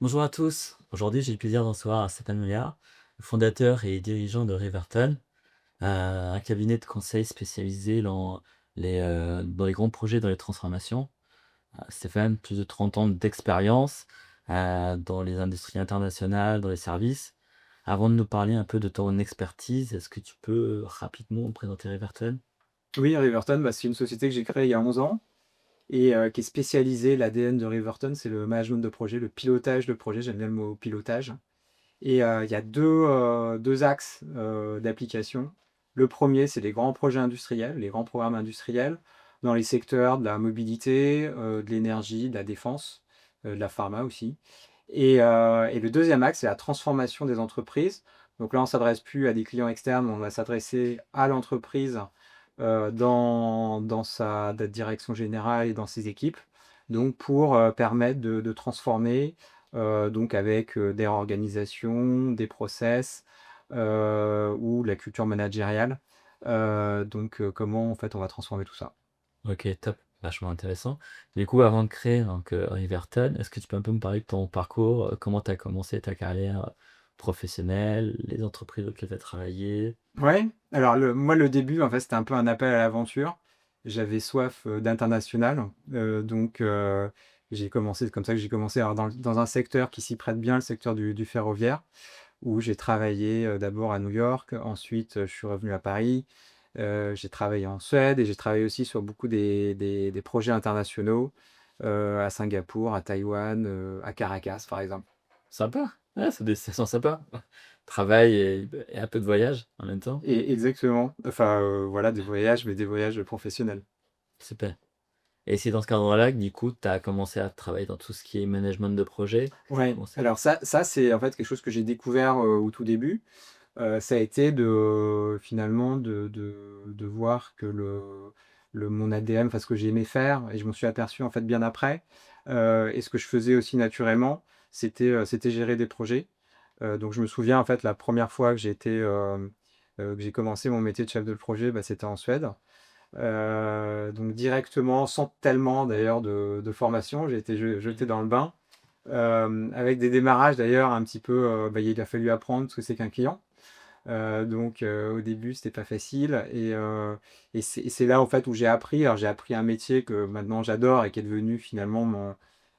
Bonjour à tous. Aujourd'hui, j'ai le plaisir de recevoir Stéphane Mouniard, le fondateur et dirigeant de Riverton, un cabinet de conseil spécialisé dans les grands projets, dans les transformations. Stéphane, plus de 30 ans d'expérience dans les industries internationales, dans les services. Avant de nous parler un peu de ton expertise, est-ce que tu peux rapidement présenter Riverton? Oui, Riverton, c'est une société que j'ai créée il y a 11 ans et qui est spécialisée. L'ADN de Riverton, c'est le management de projet, le pilotage de projet. J'aime bien le mot pilotage. Et il y a deux axes d'application. Le premier, c'est les grands projets industriels, les grands programmes industriels dans les secteurs de la mobilité, de l'énergie, de la défense, de la pharma aussi. Et le deuxième axe, c'est la transformation des entreprises. Donc là, on ne s'adresse plus à des clients externes, on va s'adresser à l'entreprise dans sa direction générale et dans ses équipes, donc pour permettre de transformer, donc avec des réorganisations, des process ou la culture managériale. Comment en fait on va transformer tout ça? Ok, top, vachement intéressant. Du coup, avant de créer donc, Riverton, est-ce que tu peux un peu me parler de ton parcours, comment tu as commencé ta carrière professionnelle, les entreprises auxquelles tu as travaillé? Ouais, alors moi le début en fait c'était un peu un appel à l'aventure. J'avais soif d'international, j'ai commencé, c'est comme ça que j'ai commencé alors dans un secteur qui s'y prête bien, le secteur du ferroviaire, où j'ai travaillé d'abord à New York, ensuite je suis revenu à Paris, j'ai travaillé en Suède et j'ai travaillé aussi sur beaucoup des projets internationaux à Singapour, à Taïwan, à Caracas par exemple. Sympa, ouais, c'est des destinations sympas. Travail et un peu de voyage en même temps. Et exactement, enfin voilà, des voyages, mais des voyages professionnels. Super. Et c'est dans ce cadre-là que du coup, tu as commencé à travailler dans tout ce qui est management de projet. Ouais, Comment ça? alors ça c'est en fait quelque chose que j'ai découvert au tout début. Ça a été finalement de voir que mon ADN, enfin ce que j'aimais faire, et je m'en suis aperçu en fait bien après, et ce que je faisais aussi naturellement, c'était gérer des projets. Donc je me souviens en fait la première fois que j'ai commencé mon métier de chef de projet, c'était en Suède. Donc directement, sans tellement d'ailleurs de formation, j'ai été jeté dans le bain, avec des démarrages d'ailleurs un petit peu, il a fallu apprendre ce que c'est qu'un client. Au début, c'était pas facile et c'est là, en fait, où j'ai appris. Alors j'ai appris un métier que maintenant j'adore et qui est devenu finalement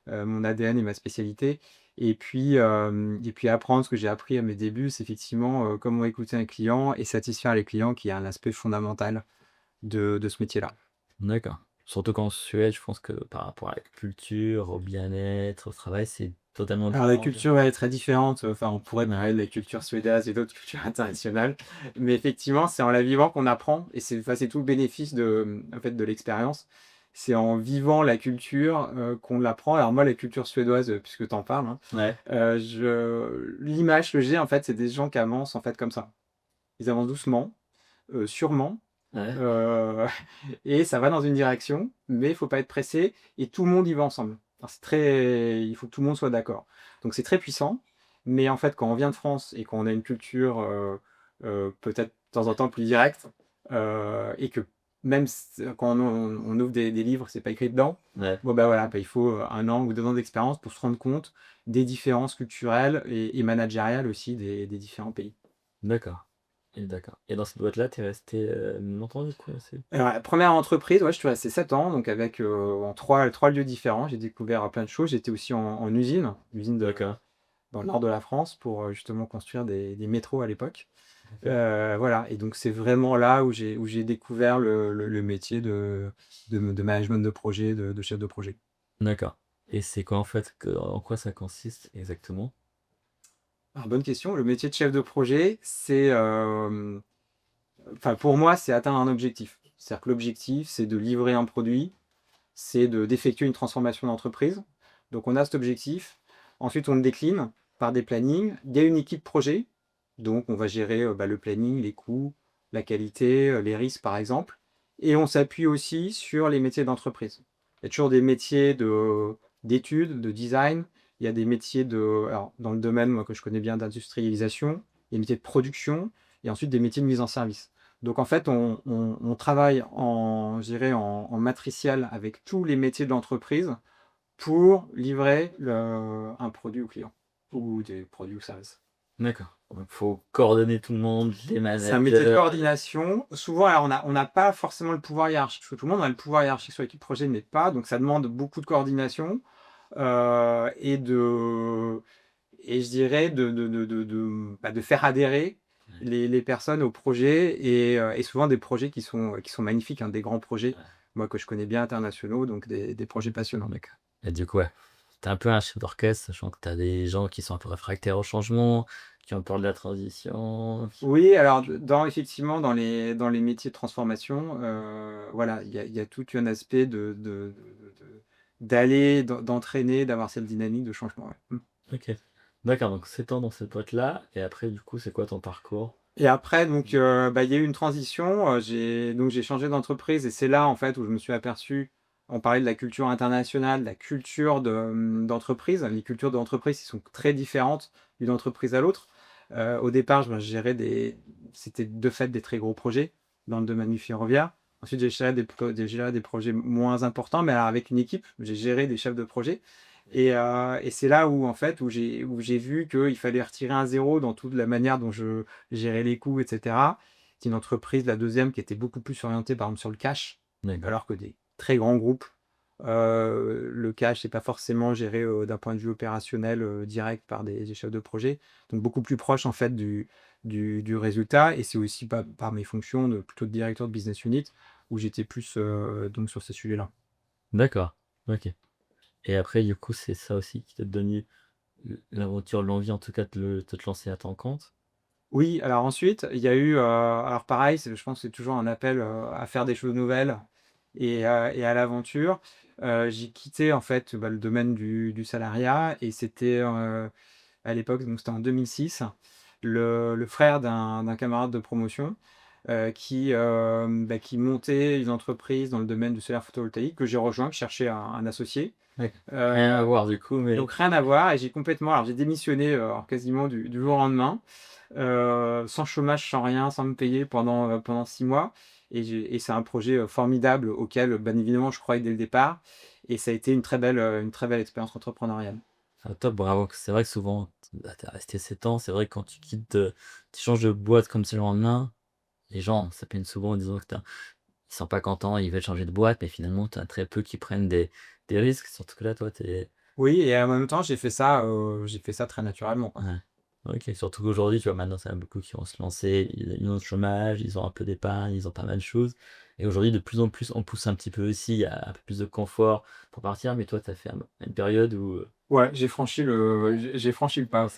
mon ADN et ma spécialité et puis apprendre ce que j'ai appris à mes débuts, c'est effectivement, comment écouter un client et satisfaire les clients qui est un aspect fondamental de ce métier-là. D'accord. Surtout qu'en Suède, je pense que par rapport à la culture, au bien-être, au travail, c'est totalement Alors la différent. culture est très différente, enfin on pourrait parler de la culture suédoise et d'autres cultures internationales, mais effectivement c'est en la vivant qu'on apprend et c'est tout le bénéfice en fait, de l'expérience. C'est en vivant la culture qu'on l'apprend. Alors moi la culture suédoise, puisque tu en parles, hein, Ouais, l'image que j'ai en fait c'est des gens qui avancent en fait comme ça. Ils avancent doucement, sûrement, ouais. euh, et ça va dans une direction, mais il faut pas être pressé et tout le monde y va ensemble. Alors, il faut que tout le monde soit d'accord. Donc c'est très puissant, mais en fait quand on vient de France et qu'on a une culture peut-être de temps en temps plus directe, et que même quand on ouvre des livres, c'est pas écrit dedans. Ouais. Bon voilà, il faut 1 an ou 2 ans d'expérience pour se rendre compte des différences culturelles et managériales aussi des différents pays. D'accord. Et d'accord. Et dans cette boîte-là, tu es resté longtemps du coup? Alors, la première entreprise, ouais, je suis resté 7 ans, donc avec en trois lieux différents. J'ai découvert plein de choses. J'étais aussi en usine D'accord. dans le nord de la France pour justement construire des métros à l'époque. Voilà, et donc c'est vraiment là où j'ai découvert le métier de management de projet, de chef de projet. D'accord. Et c'est quoi en fait, en quoi ça consiste exactement? Alors, bonne question. Le métier de chef de projet, enfin pour moi, c'est atteindre un objectif. C'est-à-dire que l'objectif, c'est de livrer un produit, c'est d'effectuer une transformation d'entreprise. Donc on a cet objectif. Ensuite, on le décline par des plannings. Il y a une équipe projet. Donc on va gérer le planning, les coûts, la qualité, les risques par exemple. Et on s'appuie aussi sur les métiers d'entreprise. Il y a toujours des métiers d'études, de design. Il y a des métiers alors, dans le domaine moi, que je connais bien d'industrialisation. Il y a des métiers de production et ensuite des métiers de mise en service. Donc en fait, on travaille je dirais en matriciel avec tous les métiers de l'entreprise pour livrer un produit au client ou des produits ou services. D'accord. Donc faut coordonner tout le monde, les C'est un métier de managers. coordination. Souvent, alors on n'a pas forcément le pouvoir hiérarchique sur tout le monde, on a le pouvoir hiérarchique sur l'équipe projet, mais pas. Donc ça demande beaucoup de coordination et et je dirais de faire adhérer Ouais. les personnes au projet et souvent des projets qui sont magnifiques, hein, des grands projets, Ouais. moi que je connais bien internationaux, donc des projets passionnants, mec. Et du coup, ouais, tu un peu un chef d'orchestre, sachant que tu as des gens qui sont un peu réfractaires au changement, qui ont peur de la transition. Oui, alors effectivement, dans les métiers de transformation, voilà, il y a tout un aspect d'aller, d'entraîner, d'avoir cette dynamique de changement, ouais. OK. D'accord, donc 7 ans dans cette boîte-là et après du coup, c'est quoi ton parcours? Et après donc, il y a eu une transition, j'ai changé d'entreprise et c'est là, en fait, où je me suis aperçu, on parlait de la culture internationale, la culture d'entreprise. Les cultures d'entreprise, qui sont très différentes d'une entreprise à l'autre. Au départ, je gérais c'était de fait des très gros projets dans le domaine du ferroviaire. Ensuite, j'ai géré des projets moins importants, mais alors avec une équipe. J'ai géré des chefs de projet et c'est là où, en fait, où j'ai vu qu'il fallait retirer un zéro dans toute la manière dont je gérer les coûts, et cetera. C'est une entreprise, la deuxième, qui était beaucoup plus orientée, par exemple, sur le cash, D'accord. alors que des très grands groupes, le cash n'est pas forcément géré d'un point de vue opérationnel direct par des chefs de projet. Donc beaucoup plus proche, en fait, du résultat. Et c'est aussi par mes fonctions plutôt de directeur de business unit où j'étais plus donc sur ces sujets-là. D'accord, OK. Et après du coup, c'est ça aussi qui t'a donné l'aventure, l'envie en tout cas de te lancer à ton compte? Oui, alors ensuite, il y a eu, alors pareil, je pense que c'est toujours un appel à faire des choses nouvelles et à l'aventure. J'ai quitté en fait le domaine du salariat et c'était à l'époque, donc c'était en 2006, le frère d'un camarade de promotion qui montait une entreprise dans le domaine du solaire photovoltaïque que j'ai rejoint, qui cherchait un associé. Ouais. Euh, Rien à voir du coup, mais donc rien à voir et j'ai démissionné alors quasiment du jour au lendemain, sans chômage, sans rien, sans me payer pendant 6 mois et c'est un projet, formidable auquel, bien évidemment, je croyais dès le départ et ça a été une très belle expérience entrepreneuriale. ah top, bravo. C'est vrai que souvent, bah, tu resté 7 ans, c'est vrai que quand tu quittes, tu changes de boîte comme ça le lendemain, les gens s'appellent souvent en disant que ils sont pas contents, ils veulent changer de boîte, mais finalement, tu as très peu qui prennent des risques, surtout que là, toi, tu es Oui et en même temps, j'ai fait ça très naturellement, quoi. ouais. OK, surtout qu'aujourd'hui, tu vois, maintenant, ça y en a beaucoup qui vont se lancer, ils ont le chômage, ils ont un peu d'épargne, ils ont pas mal de choses et aujourd'hui, de plus en plus, on pousse un petit peu aussi, il y a un peu plus de confort pour partir, mais toi, tu as fait une période où, Ouais, j'ai franchi le pas.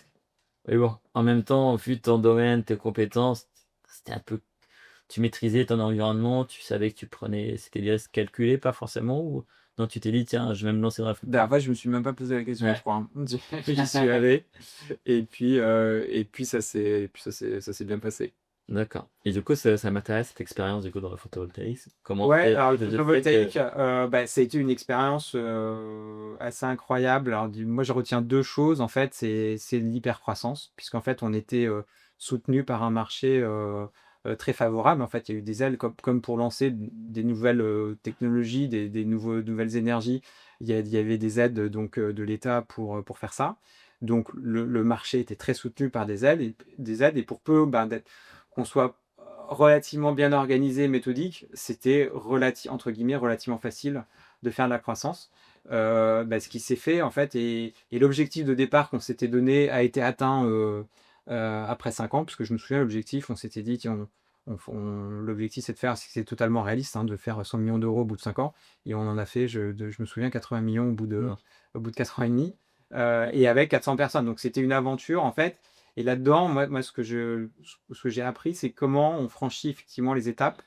mais bon, en même temps, vu ton domaine, tes compétences, c'était un peu tu maîtrisais ton environnement, tu savais que tu prenais c'était des risques calculés, pas forcément ou non, tu t'es dit: «Tiens, je vais me lancer dans la En fait, je me suis même pas posé la question, je ouais. crois, hein. J'y suis allé et puis ça s'est bien passé. D'accord et du coup, ça m'intéresse cette expérience du coup dans le photovoltaïque. Comment Ouais, fait alors le faisait fait que photovoltaïque, ça a été une expérience, assez incroyable. Alors moi je retiens 2 choses en fait, c'est l'hypercroissance puisqu'en fait on était, soutenus par un marché, très favorable. En fait, il y a eu des ailes comme pour lancer des nouvelles, technologies, des nouvelles énergies. Il y avait des aides donc, de l'État pour faire ça. Donc le marché était très soutenu par des aides et pour peu, qu'on soit relativement bien organisé, méthodique, c'était entre guillemets «relativement facile» de faire de la croissance. Ce qui s'est fait en fait et l'objectif de départ qu'on s'était donné a été atteint, après 5 ans. Puisque je me souviens l'objectif, on s'était dit: «Tiens, l'objectif c'est totalement réaliste, hein, de faire 100 millions d'euros au bout de 5 ans» et on en a fait, je me souviens 80 millions mmh, au bout de 4 ans et demi, et avec 400 personnes. Donc c'était une aventure en fait et là-dedans, moi ce que j'ai appris, c'est comment on franchit effectivement les étapes,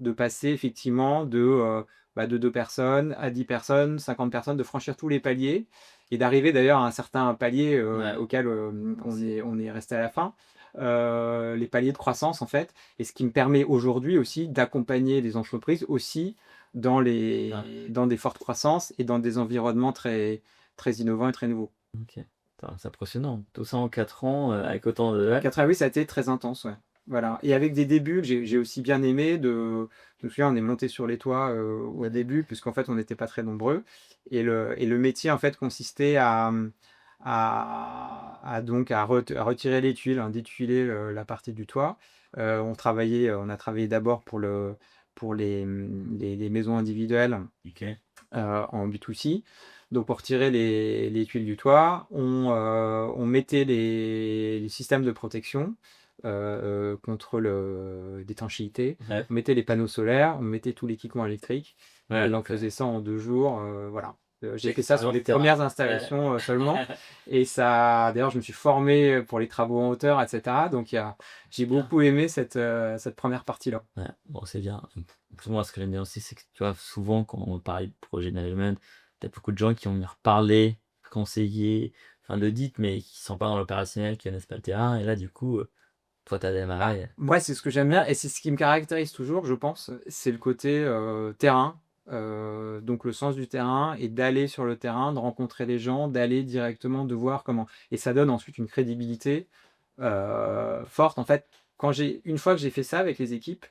de passer effectivement de 2 personnes à 10 personnes, 50 personnes, de franchir tous les paliers et d'arriver d'ailleurs à un certain palier, ouais, auquel, on est resté à la fin. Les paliers de croissance en fait et ce qui me permet aujourd'hui aussi d'accompagner les entreprises aussi ah, dans des fortes croissances et dans des environnements très innovants et très nouveaux. OK. Attends, c'est impressionnant. Tout ça en 4 ans, avec autant de ouais. 4 ah oui, ça a été très intense, ouais. Voilà, et avec des débuts que j'ai aussi bien aimé je me souviens, on est monté sur les toits, au début, puisqu'en fait, on n'était pas très nombreux et le métier, en fait, consistait à retirer les tuiles, hein, détuiler, la partie du toit. On a travaillé d'abord pour les maisons individuelles, OK. en B2C. Donc pour tirer les tuiles du toit, on mettait les systèmes de protection, contre l'étanchéité. Ouais. On mettait les panneaux solaires, on mettait tout l'équipement électrique Ouais, et on donc faisait ça en 2 jours, voilà. J'ai fait ça sur expérience les terrain. premières Ouais. installations, seulement et ça d'ailleurs, je me suis formé, pour les travaux en hauteur et cetera. Donc j'ai Bien. beaucoup aimé cette première partie-là. Ouais, bon, c'est bien. Moi, ce que j'aime bien aussi, c'est que, tu vois, souvent, quand on parle de projet management, tu as beaucoup de gens qui vont venir parler, conseiller, enfin, l'audit, mais qui sont pas dans l'opérationnel, qui connaissent pas le terrain. Et là, du coup, toi, tu as Bah, démarré. moi, c'est ce que j'aime bien et c'est ce qui me caractérise toujours, je pense, c'est le côté, terrain, donc le sens du terrain et d'aller sur le terrain, de rencontrer les gens, d'aller directement, de voir comment et ça donne ensuite une crédibilité, forte. En fait, une fois que j'ai fait ça avec les équipes,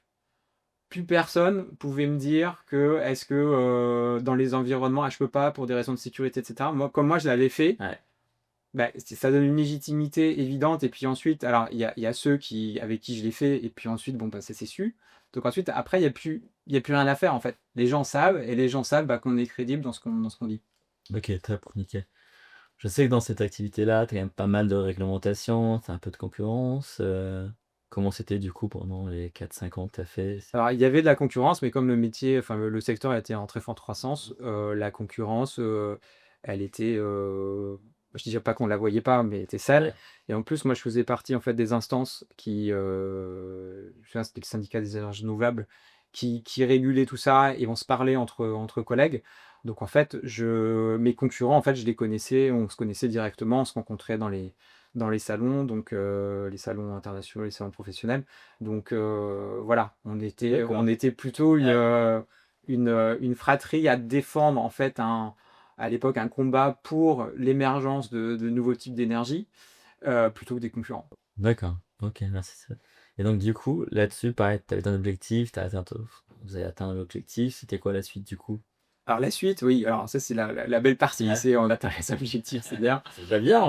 plus personne pouvait me dire que est-ce que, dans les environnements: «Ah, je peux pas pour des raisons de sécurité» et cetera. Moi, comme moi je l'avais fait, Ouais, bah, ça donne une légitimité évidente et puis ensuite alors il y a ceux avec qui je l'ai fait et puis ensuite bon, bah, ça s'est su. Donc ensuite après il y a plus rien à faire en fait. Les gens savent et les gens savent, bah, qu'on est crédible dans ce qu'on dit. ok, top, nickel. Je sais que dans cette activité-là, tu as quand même pas mal de réglementations, tu as un peu de concurrence. Comment c'était, du coup, pendant les 4 5 ans que tu as fait? Alors il y avait de la concurrence, mais comme le métier, enfin le secteur était en très forte croissance, la concurrence, elle était, je dirais pas qu'on la voyait pas, mais elle était saine Ouais, et en plus moi je faisais partie en fait des instances qui, je me souviens c'était le syndicat des énergies renouvelables qui régulait tout ça et on se parlait entre collègues. Donc en fait mes concurrents en fait je les connaissais, on se connaissait directement, on se rencontrait dans les salons, donc les salons internationaux, les salons professionnels. Donc voilà, on était d'accord. on était plutôt Ouais. une fratrie à défendre en fait à l'époque un combat pour l'émergence de nouveaux types d'énergie, plutôt que des concurrents. D'accord, OK, merci ça. Et donc du coup, là-dessus, pareil, tu avais un objectif, tu atteint ton vous avez atteint l'objectif, c'était quoi la suite du coup? Alors la suite, oui, alors ça c'est la belle partie, Ouais. c'est on atteint les objectifs, c'est bien. C'est déjà bien!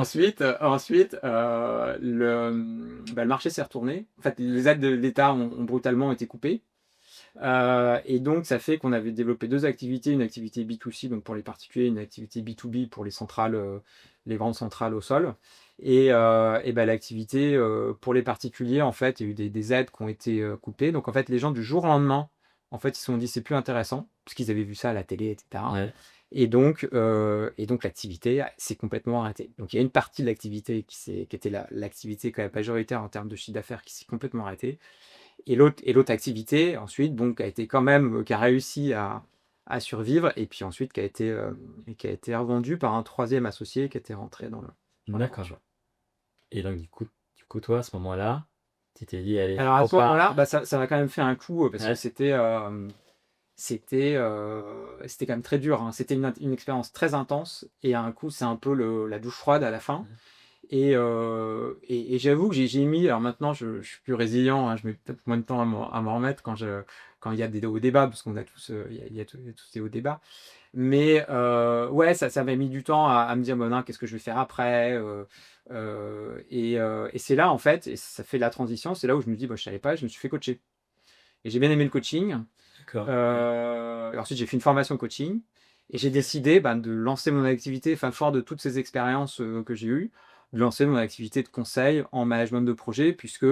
Le marché s'est retourné. En fait, les aides de l'État ont brutalement été coupées. Et donc ça fait qu'on avait développé 2 activités, une activité B2C, donc pour les particuliers, une activité B2B pour les centrales, les grandes centrales au sol et bah, l'activité, pour les particuliers, en fait, il y a eu des aides qui ont été, coupées. Donc en fait, les gens du jour au lendemain, en fait, ils se sont dit: «C'est plus intéressant», parce qu'ils avaient vu ça à la télé et cetera Ouais, et donc l'activité s'est complètement arrêtée. Donc il y a une partie de l'activité qui était l'activité quand même majoritaire en termes de chiffre d'affaires qui s'est complètement arrêtée et l'autre activité ensuite, bon, qui a réussi à survivre et puis ensuite qui a été revendue par un troisième associé qui était rentré dans d'accord. l'aventure. Et donc du coup toi, à ce moment-là, tu t'es dit: «Allez, Alors à faut ce pas». moment-là, bah, ça m'a quand même fait un coup, parce que Ouais, c'était quand même très dur, hein. C'était une expérience très intense et à un coup, c'est un peu la douche froide à la fin. ouais, Et j'avoue que j'ai mis alors maintenant je suis plus résilient, hein, je mets peut-être moins de temps à m'en remettre quand il y a des hauts débats parce qu'on a tous, il y a tous des hauts débats. Mais ouais, ça m'a mis du temps à me dire: «Bah, non, qu'est-ce que je vais faire après?» Et c'est là en fait et ça fait la transition, c'est là où je me dis: «Bah, je savais pas», je me suis fait coacher et j'ai bien aimé le coaching. d'accord, OK. Et ensuite j'ai fait une formation coaching et j'ai décidé, ben, de lancer mon activité, enfin fort de toutes ces expériences, que j'ai eues, de lancer mon activité de conseil en management de projet puisque,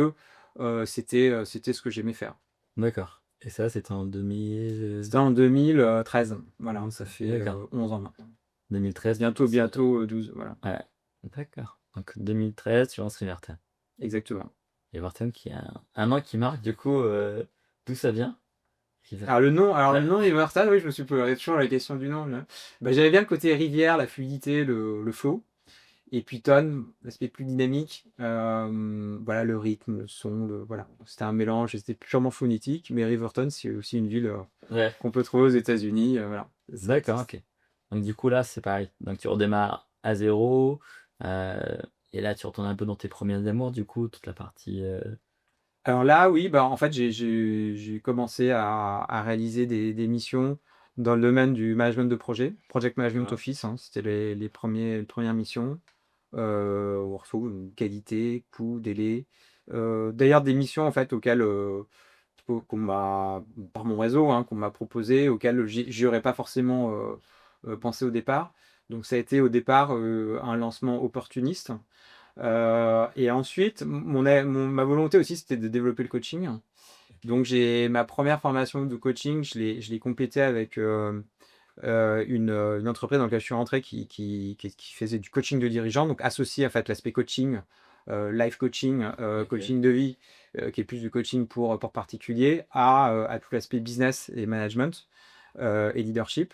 c'était ce que j'aimais faire. D'accord. Et ça, c'était en 2000, C'était en 2013, voilà, ça fait, d'accord, 11 ans maintenant. 2013, tu Bientôt, lances, bientôt, 12, voilà, ouais, d'accord. Donc 2013, tu lances Riverton. exactement. Riverton qui a un nom qui marque du coup, d'où ça vient? River Alors le nom Riverton, oui, je me suis posé toujours la question du nom là. Bah, j'aimais bien le côté rivière, la fluidité, le flow. Et Python, l'aspect plus dynamique, voilà, le rythme, le son, voilà. C'était un mélange, c'était purement phonétique, mais Riverton, c'est aussi une ville, ouais, qu'on peut trouver aux États-Unis, voilà. Ça d'accord, existe. OK. Donc du coup là, c'est pareil. Donc tu redémarres à zéro, et là tu retournes un peu dans tes premiers amours du coup, toute la partie, Alors là, oui, bah, en fait, j'ai commencé à réaliser des missions dans le domaine du management de projet, project management D'accord. office, hein. C'était les premières missions, workflow, qualité, coût, délai. D'ailleurs des missions en fait auxquelles, qu'on m'a par mon réseau, hein, qu'on m'a proposé, auxquelles j'y aurais pas forcément, pensé au départ. Donc ça a été au départ, un lancement opportuniste. Et ensuite, ma volonté aussi, c'était de développer le coaching. Donc, j'ai ma première formation de coaching, je l'ai complétée avec une entreprise dans laquelle je suis rentré qui faisait du coaching de dirigeants, donc associé en fait l'aspect coaching, life coaching, OK. coaching de vie, qui est plus du coaching pour particuliers, à tout l'aspect business et management et leadership.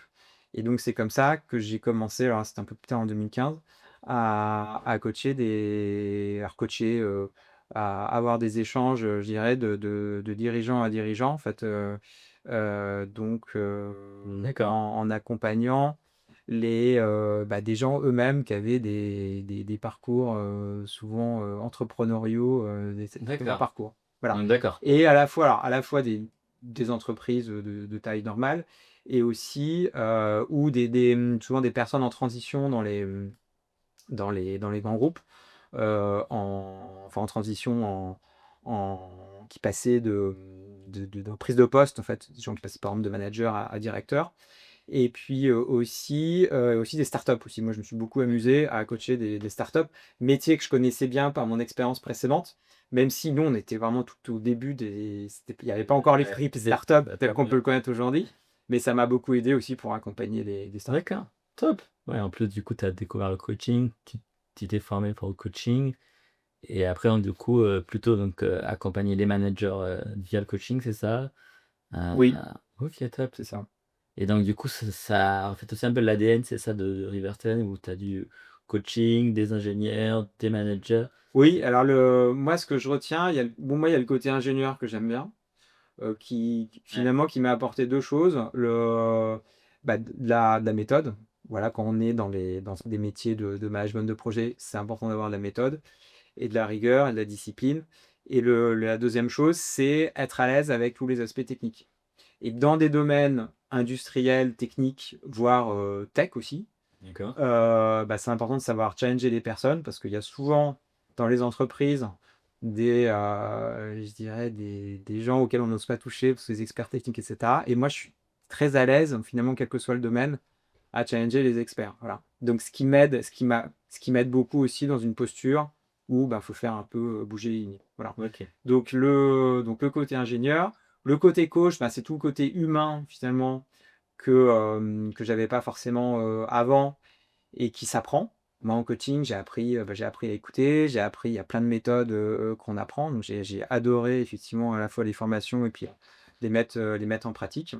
Et donc, c'est comme ça que j'ai commencé, alors c'était un peu plus tard en 2015, à coacher alors coacher, à avoir des échanges, je dirais, de dirigeant à dirigeant, en fait, donc, D'accord. en accompagnant des gens eux-mêmes qui avaient des parcours, souvent, entrepreneuriaux, des grands D'accord. parcours. Voilà. D'accord. Et à la fois des entreprises, de taille normale et aussi, ou souvent des personnes en transition dans les grands groupes, en transition qui passaient de prise de poste, en fait, des gens qui passaient par exemple de manager à directeur. Et puis, aussi des startups aussi. Moi, je me suis beaucoup amusé à coacher des startups, métier que je connaissais bien par mon expérience précédente, même si nous, on était vraiment tout au début il n'y avait pas encore Ouais, l'esprit c'est startup bah, tel top, qu'on peut ouais. le connaître aujourd'hui, mais ça m'a beaucoup aidé aussi pour accompagner des startups. D'accord, top. Ouais, en plus, du coup, tu as découvert le coaching, tu t'es formé pour le coaching et après donc du coup, plutôt donc, accompagner les managers, via le coaching, c'est ça? Heu, Oui, OK, top. c'est ça. Et donc du coup, ça reflète aussi un peu l'ADN, c'est ça, de Riverton où tu as du coaching, des ingénieurs, des managers? Oui, alors moi, ce que je retiens, moi, il y a le côté ingénieur que j'aime bien, Ouais. finalement, qui m'a apporté 2 choses. De la méthode. Voilà, quand on est dans des métiers de management de projet, c'est important d'avoir de la méthode et de la rigueur et de la discipline. Et la deuxième chose, c'est être à l'aise avec tous les aspects techniques. Et dans des domaines industriels, techniques, voire, tech aussi, D'accord. c'est important de savoir challenger les personnes parce qu'il y a souvent dans les entreprises je dirais des gens auxquels on n'ose pas toucher parce que les experts techniques et cetera. Et moi, je suis très à l'aise, finalement, quel que soit le domaine, à challenger les experts, voilà. Donc ce qui m'aide beaucoup aussi dans une posture où, faut faire un peu, bouger les lignes, voilà. OK. Donc le côté ingénieur. Le côté coach, c'est tout le côté humain finalement que j'avais pas forcément, avant et qui s'apprend. Moi, en coaching, j'ai appris à écouter, j'ai appris il y a plein de méthodes, qu'on apprend. Donc j'ai adoré effectivement à la fois les formations et puis, les mettre en pratique.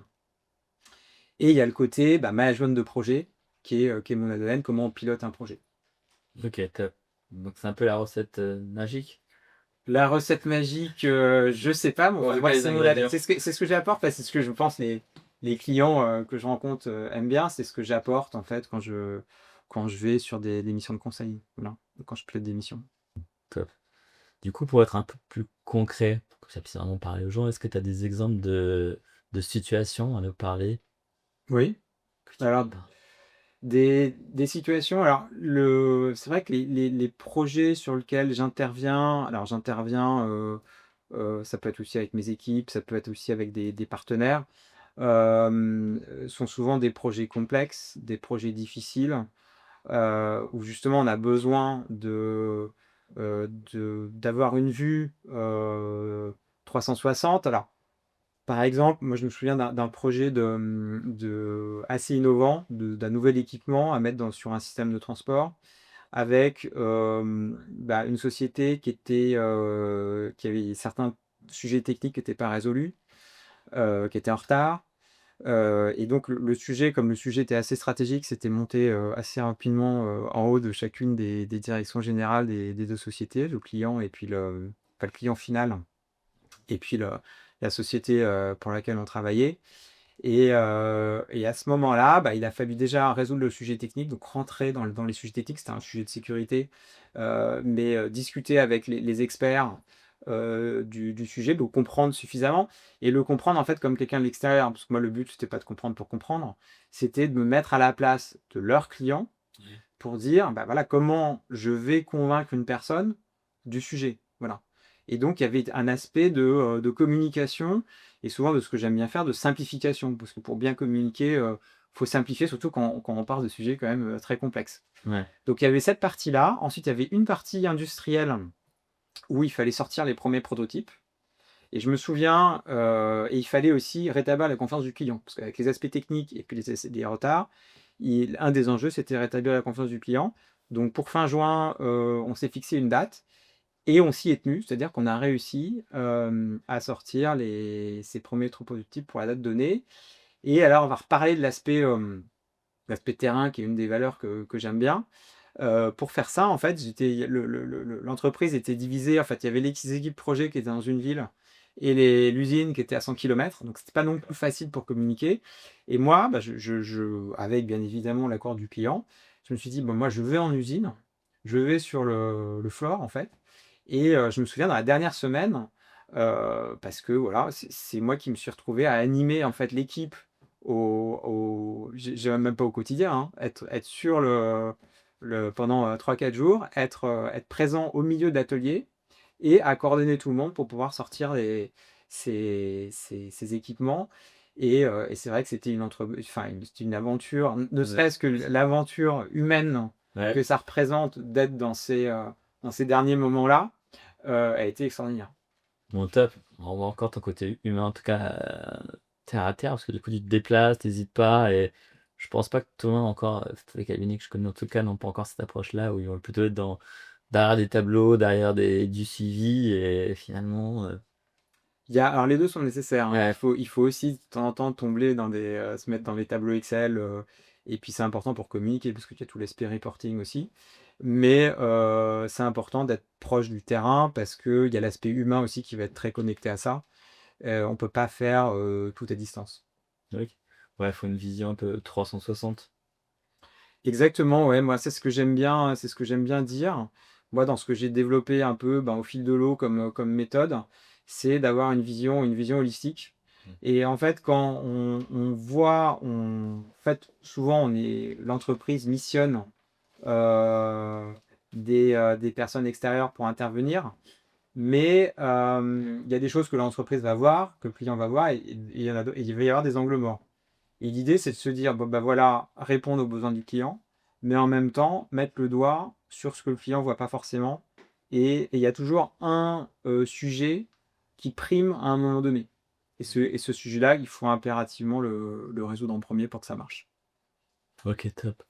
Et il y a le côté, management de projet qui est mon ADN, comment on pilote un projet. OK, top. Donc c'est un peu la recette, magique? La recette magique, je sais pas, mais En enfin, tout moi, cas, les c'est mon AD ingrédients. c'est ce que j'apporte, c'est ce que je pense les clients, que je rencontre, aiment bien. C'est ce que j'apporte, en fait, quand je vais sur des missions de conseil, voilà, quand je pilote des missions. Top. Du coup, pour être un peu plus concret, pour que ça puisse vraiment parler aux gens, est-ce que tu as des exemples de situations à nous parler Oui, que tu alors pourrais par des situations, alors c'est vrai que les projets sur lesquels j'interviens, ça peut être aussi avec mes équipes, ça peut être aussi avec des partenaires, sont souvent des projets complexes, des projets difficiles, où justement on a besoin d'avoir une vue, 360. Alors, par exemple, moi je me souviens d'un projet assez innovant, d'un nouvel équipement à mettre sur un système de transport avec, une société qui avait certains sujets techniques qui n'étaient pas résolus, qui étaient en retard. Et donc le sujet, comme le sujet était assez stratégique, c'était monté, assez rapidement, en haut de chacune des directions générales des 2 sociétés, le client et puis le client final et puis la société, pour laquelle on travaillait. Et à ce moment-là, il a fallu déjà résoudre le sujet technique, donc rentrer dans les sujets techniques. C'était un sujet de sécurité, mais discuter avec les experts, du sujet, de le comprendre suffisamment et le comprendre en fait comme quelqu'un de l'extérieur. Parce que moi le but c'était pas de comprendre pour comprendre, c'était de me mettre à la place de leurs clients Ouais. pour dire: «Bah, voilà comment je vais convaincre une personne du sujet». Voilà et donc il y avait un aspect de communication et souvent de ce que j'aime bien faire, de simplification. Parce que pour bien communiquer, faut simplifier surtout quand on parle de sujets quand même, très complexes. Ouais. Donc il y avait cette partie-là. Ensuite, il y avait une partie industrielle où il fallait sortir les premiers prototypes et je me souviens, et il fallait aussi rétablir la confiance du client. Parce qu'avec les aspects techniques et puis les retards, un des enjeux, c'était rétablir la confiance du client. Donc pour fin juin, on s'est fixé une date et on s'y est tenu. C'est-à-dire qu'on a réussi, à sortir ces premiers prototypes pour la date donnée. Et alors on va reparler de l'aspect terrain qui est une des valeurs que j'aime bien. Pour faire ça, en fait, l'entreprise était divisée. En fait, il y avait les équipes projet qui étaient dans une ville et l'usine qui était à 100 kilomètres. Donc c'était pas non plus facile pour communiquer et moi, bah, avec bien évidemment l'accord du client, je me suis dit: «Bon, moi, je vais en usine, je vais sur le floor, en fait» et je me souviens dans la dernière semaine, parce que voilà, c'est moi qui me suis retrouvé à animer, en fait, l'équipe j'ai même pas au quotidien, hein, être sur pendant 3-4 jours, être présent au milieu de l'atelier et à coordonner tout le monde pour pouvoir sortir ces équipements et c'est vrai que c'était c'était une aventure, ne Ouais. serait-ce que l'aventure humaine Ouais. que ça représente d'être dans ces derniers moments-là, a été extraordinaire. Bon top, on voit encore ton côté humain en tout cas, terre à terre parce que du coup tu te déplaces, tu pas et je pense pas que tout le monde encore, tous les cabinets que je connais en tout cas n'ont pas encore cette approche-là où ils vont plutôt être derrière des tableaux, derrière du suivi et finalement, Alors les 2 sont nécessaires, hein. ouais, Il faut aussi de temps en temps tomber se mettre dans les tableaux Excel, et puis c'est important pour communiquer parce qu'il y a tout l'aspect reporting aussi. Mais, c'est important d'être proche du terrain parce qu'il y a l'aspect humain aussi qui va être très connecté à ça. On peut pas faire, tout à distance. oui. Ouais, faut une vision un peu 360. Exactement, ouais, moi c'est ce que j'aime bien dire. Moi, dans ce que j'ai développé un peu, ben, au fil de l'eau comme méthode, c'est d'avoir une vision holistique Mmh. et en fait, quand on voit en fait, souvent l'entreprise missionne, heu, des personnes extérieures pour intervenir, mais il y a des choses que l'entreprise va voir, que le client va voir et il y en a d'au et il va y avoir des angles morts. Et l'idée, c'est de se dire: «Bon, bah, voilà, répondre aux besoins du client, mais en même temps, mettre le doigt sur ce que le client voit pas forcément» et il y a toujours un, sujet qui prime à un moment donné et ce sujet-là, il faut impérativement le résoudre en premier pour que ça marche. OK, top.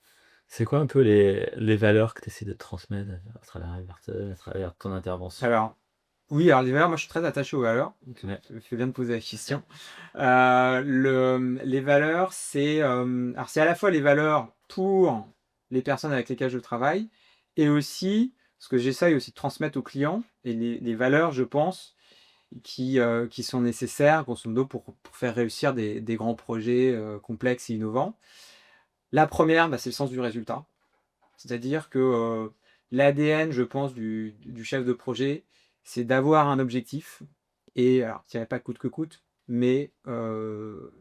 C'est quoi un peu les valeurs que tu essaies de transmettre à travers Everton, à travers ton intervention? Alors oui, alors les valeurs, moi, je suis très attaché aux valeurs, donc Ouais. tu fais bien de poser la question. Les valeurs, alors c'est à la fois les valeurs pour les personnes avec lesquelles je travaille et aussi ce que j'essaye aussi de transmettre aux clients et les valeurs, je pense, qui sont nécessaires, grosso modo, pour faire réussir des grands projets, complexes et innovants. La première, bah, c'est le sens du résultat. C'est-à-dire que, l'ADN, je pense, du chef de projet, c'est d'avoir un objectif et alors je dirais pas coûte que coûte, mais, de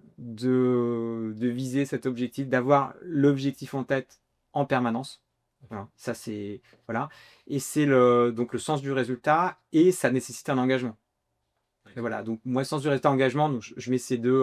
viser cet objectif, d'avoir l'objectif en tête en permanence. Voilà, ça c'est voilà et c'est donc le sens du résultat et ça nécessite un engagement. Et voilà, donc moi, sens du résultat, engagement, donc je mets ces 2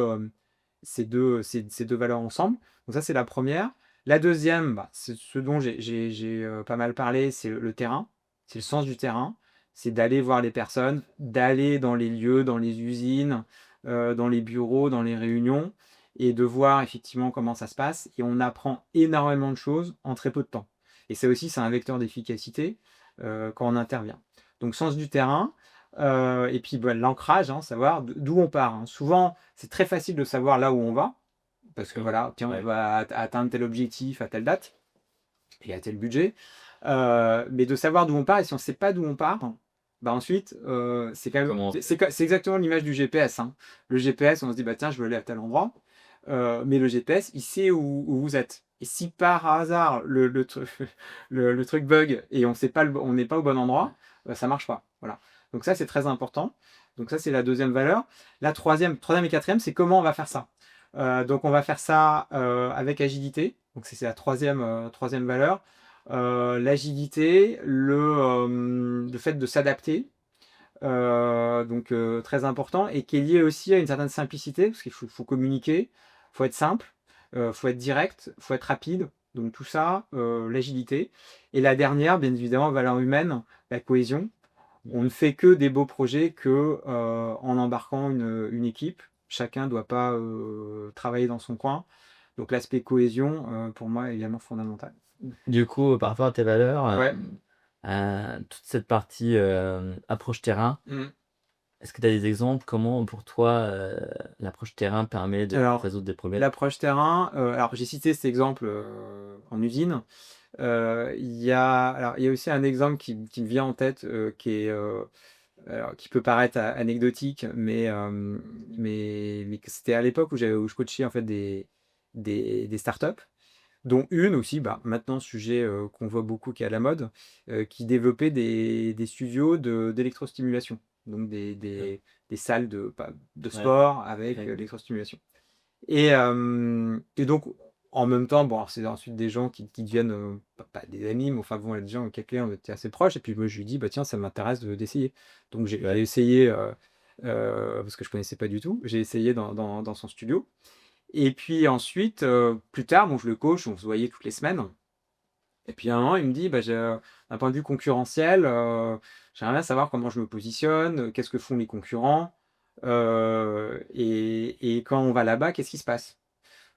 valeurs ensemble. Donc ça, c'est la première. La deuxième, bah, c'est ce dont j'ai pas mal parlé, c'est le terrain. C'est le sens du terrain. C'est d'aller voir les personnes, d'aller dans les lieux, dans les usines, dans les bureaux, dans les réunions et de voir effectivement comment ça se passe et on apprend énormément de choses en très peu de temps et ça aussi, c'est un vecteur d'efficacité, quand on intervient. Donc sens du terrain, et puis, bah, l'ancrage, hein, savoir d'où on part, hein. Souvent, c'est très facile de savoir là où on va, parce que D'accord. voilà, tiens, on Ouais. va atteindre tel objectif à telle date et à tel budget. Mais de savoir d'où on part et si on ne sait pas d'où on part, bah, ensuite, c'est quand même Comment c'est exactement l'image du GPS, hein. Le GPS, on se dit: «Bah, tiens, je veux aller à tel endroit», mais le GPS, il sait où vous êtes et si par hasard le truc bug et on n'est pas au bon endroit, bah, ça marche pas, voilà. Donc ça, c'est très important. Donc ça, c'est la deuxième valeur. La troisième et quatrième, c'est comment on va faire ça. Donc on va faire ça avec agilité. Donc c'est la troisième valeur. L'agilité, le fait de s'adapter, donc très important, et qui est lié aussi à une certaine simplicité, parce qu'il faut communiquer, il faut être simple, il faut être direct, il faut être rapide. Donc tout ça, l'agilité. Et la dernière, bien évidemment, valeur humaine, la cohésion. On ne fait que des beaux projets que en embarquant une équipe. Chacun ne doit pas travailler dans son coin. Donc l'aspect cohésion, pour moi, est également fondamental. Du coup, par rapport à tes valeurs, Ouais. toute cette partie, approche terrain, Mm. est-ce que tu as des exemples? Comment pour toi, l'approche terrain permet de Alors, résoudre des problèmes? l'approche terrain, alors j'ai cité cet exemple en usine. Il y a aussi un exemple qui me vient en tête, alors, qui peut paraître anecdotique, mais que c'était à l'époque où je coachais en fait des startups, dont une aussi, bah, maintenant sujet qu'on voit beaucoup qui est à la mode, qui développait des studios d'électrostimulation, donc des salles de Ouais. sport avec Ouais. l'électrostimulation. Et donc, en même temps, bon, alors c'est ensuite des gens qui deviennent, pas des amis, mais enfin bon, les gens avec lesquels on était assez proches. Et puis moi, je lui dis, bah tiens, ça m'intéresse d'essayer. Donc j'ai essayé, parce que je connaissais pas du tout, j'ai essayé dans son studio. Et puis ensuite, plus tard, bon, je le coach, on se voyait toutes les semaines. Et puis à un moment, il me dit, bah, d'un point de vue concurrentiel, j'aimerais bien savoir comment je me positionne, qu'est-ce que font les concurrents, et quand on va là-bas, qu'est-ce qui se passe?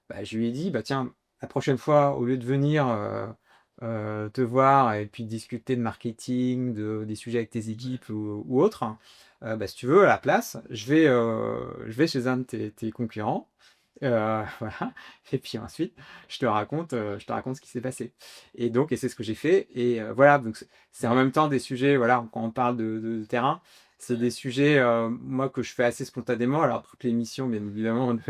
Bah, je lui ai dit, bah tiens, la prochaine fois, au lieu de venir te voir et puis discuter de marketing, des sujets avec tes équipes ou autres, bah, si tu veux, à la place, je vais chez un de tes concurrents. Voilà. Et puis ensuite, je te raconte ce qui s'est passé. Et c'est ce que j'ai fait. Et voilà, donc c'est en même temps des sujets, voilà, quand on parle de terrain, c'est des sujets, moi, que je fais assez spontanément. Alors, toutes les missions, bien évidemment, ne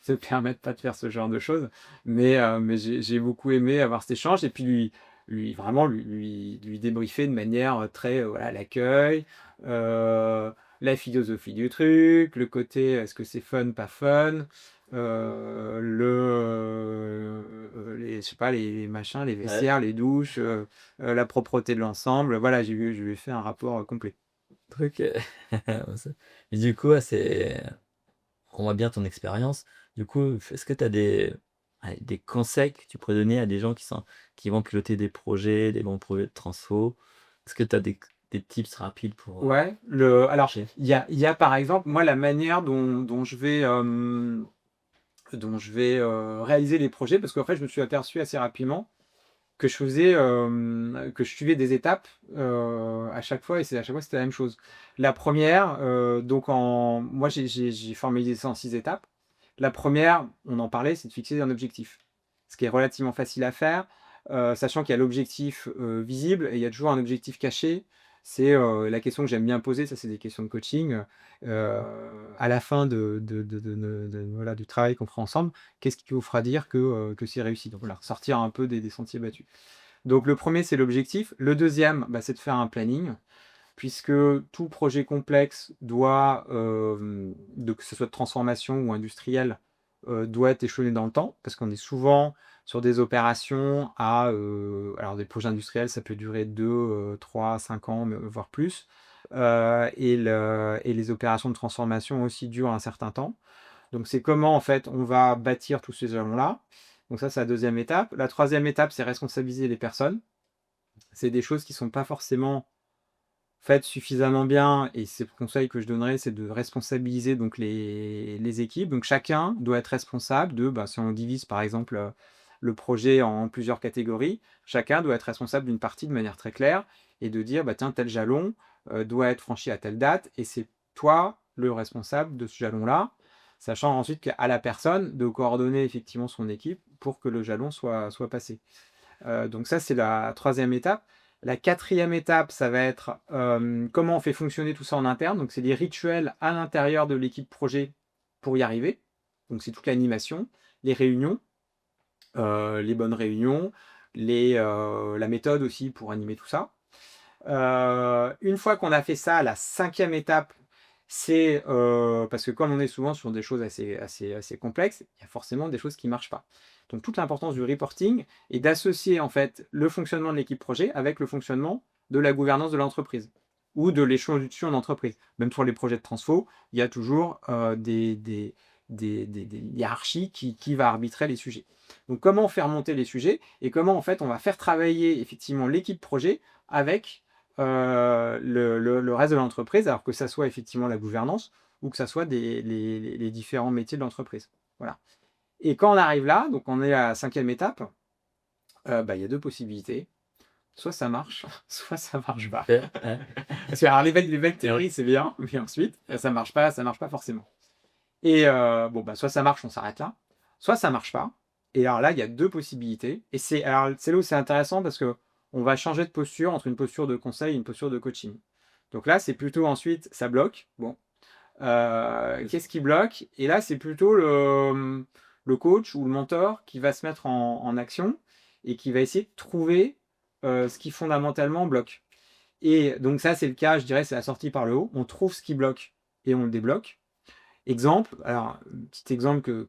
se permettent pas de faire ce genre de choses, mais j'ai beaucoup aimé avoir cet échange et puis vraiment lui débriefer de manière très, voilà, l'accueil, euh, la philosophie du truc, le côté est-ce que c'est fun, pas fun, je sais pas, les machins, les Ouais. vestiaires, les douches, la propreté de l'ensemble. Voilà, je lui ai fait un rapport complet. Truc, ça et du coup, ouais, on voit bien ton expérience. Du coup, est-ce que tu as des conseils que tu pourrais donner à des gens qui vont piloter des projets, des bons projets de transfo? Est-ce que tu as des tips rapides pour, Ouais, alors, marcher? il y a par exemple, moi, la manière dont je vais réaliser les projets, parce qu'en fait, je me suis aperçu assez rapidement que je suivais des étapes à chaque fois, et à chaque fois, c'était la même chose. La première, donc moi, j'ai formalisé ça en 6 étapes. La première, on en parlait, c'est de fixer un objectif, ce qui est relativement facile à faire, sachant qu'il y a l'objectif visible et il y a toujours un objectif caché. C'est la question que j'aime bien poser, ça c'est des questions de coaching. À la fin voilà, du travail qu'on fera ensemble, qu'est-ce qui vous fera dire que c'est réussi? Donc voilà, sortir un peu des sentiers battus. Donc le premier, c'est l'objectif. Le deuxième, bah, c'est de faire un planning, puisque tout projet complexe doit, que ce soit de transformation ou industriel, doit être échelonné dans le temps, parce qu'on est souvent sur des opérations alors des projets industriels, ça peut durer 2, 3, 5 ans, voire plus. Et les opérations de transformation aussi durent un certain temps. Donc c'est comment en fait on va bâtir tous ces jalons-là. Donc ça, c'est la deuxième étape. La troisième étape, c'est responsabiliser les personnes. C'est des choses qui ne sont pas forcément faites suffisamment bien, et c'est le conseil que je donnerais, c'est de responsabiliser donc les équipes. Donc chacun doit être responsable bah, si on divise par exemple le projet en plusieurs catégories, chacun doit être responsable d'une partie de manière très claire et de dire, bah, tiens, tel jalon doit être franchi à telle date, et c'est toi le responsable de ce jalon-là, sachant ensuite qu'à la personne de coordonner effectivement son équipe pour que le jalon soit passé. Donc ça, c'est la troisième étape. La quatrième étape, ça va être comment on fait fonctionner tout ça en interne. Donc c'est des rituels à l'intérieur de l'équipe projet pour y arriver. Donc c'est toute l'animation, les réunions, les bonnes réunions, la méthode aussi pour animer tout ça. Une fois qu'on a fait ça, la 5e étape, c'est, parce que comme on est souvent sur des choses assez complexes, il y a forcément des choses qui ne marchent pas. Donc toute l'importance du reporting est d'associer en fait le fonctionnement de l'équipe projet avec le fonctionnement de la gouvernance de l'entreprise ou de l'échelon d'entreprise. Même sur les projets de transfo, il y a toujours, des hiérarchies qui va arbitrer les sujets. Donc comment faire monter les sujets et comment en fait on va faire travailler effectivement l'équipe projet avec le reste de l'entreprise, alors que ça soit effectivement la gouvernance ou que ça soit les différents métiers de l'entreprise. Voilà. Et quand on arrive là, donc on est à la 5e étape, il y a 2 possibilités. Soit ça marche, soit ça marche pas. Ouais, ouais. Parce que alors les belles théories, c'est bien, mais ensuite, ça marche pas forcément. Et soit ça marche, on s'arrête là, soit ça marche pas. Et alors là, il y a 2 possibilités. Et c'est là où c'est intéressant parce que on va changer de posture entre une posture de conseil et une posture de coaching. Donc là, c'est plutôt ensuite, ça bloque. Bon, qu'est-ce qui bloque? Et là, c'est plutôt le coach ou le mentor qui va se mettre en action et qui va essayer de trouver ce qui fondamentalement bloque. Et donc ça, c'est le cas, je dirais, c'est la sortie par le haut. On trouve ce qui bloque et on le débloque. Exemple, alors, petit exemple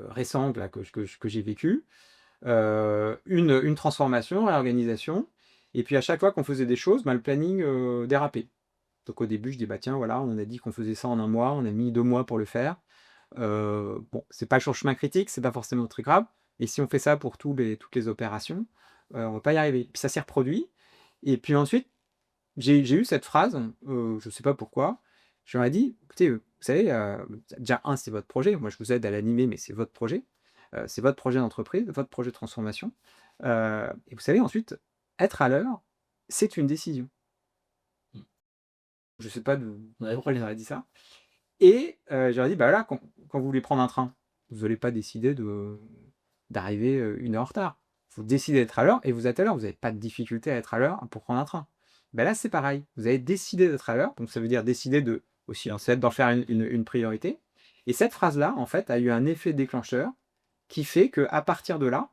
récent là, que j'ai vécu, une transformation, réorganisation, et puis à chaque fois qu'on faisait des choses, le planning dérapait. Donc au début, je dis, bah tiens, voilà, on a dit qu'on faisait ça en 1 mois, on a mis 2 mois pour le faire. Bon, c'est pas le chemin critique, c'est pas forcément très grave. Et si on fait ça pour toutes les opérations, on va pas y arriver. Puis ça s'est reproduit. Et puis ensuite, j'ai eu cette phrase, je sais pas pourquoi. Je leur ai dit, écoutez, vous savez, déjà, c'est votre projet. Moi, je vous aide à l'animer, mais c'est votre projet. C'est votre projet d'entreprise, votre projet de transformation. Et vous savez, ensuite, être à l'heure, c'est une décision. Je sais pas Ouais. pourquoi je leur ai dit ça. Et je leur ai dit, bah voilà, quand vous voulez prendre un train, vous n'allez pas décider d'arriver 1 heure en retard. Vous décidez d'être à l'heure et vous êtes à l'heure. Vous n'avez pas de difficulté à être à l'heure pour prendre un train. Ben là, c'est pareil. Vous avez décidé d'être à l'heure, donc ça veut dire décider de aussi, c'est d'en faire une priorité. Et cette phrase-là, en fait, a eu un effet déclencheur qui fait qu'à partir de là,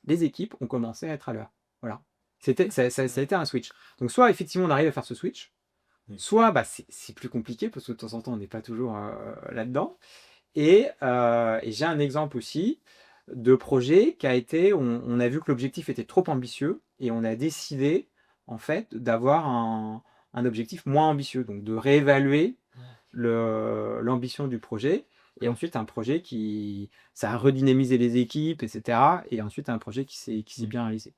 les équipes ont commencé à être à l'heure. Voilà. Ça a été un switch. Donc soit effectivement on arrive à faire ce switch, soit c'est plus compliqué parce que de temps en temps on n'est pas toujours là-dedans. Et j'ai un exemple aussi de projet qui a été, on a vu que l'objectif était trop ambitieux et on a décidé en fait d'avoir un objectif moins ambitieux, donc de réévaluer l'ambition du projet. Et ensuite un projet ça a redynamisé les équipes, etc. Et ensuite un projet qui s'est bien réalisé.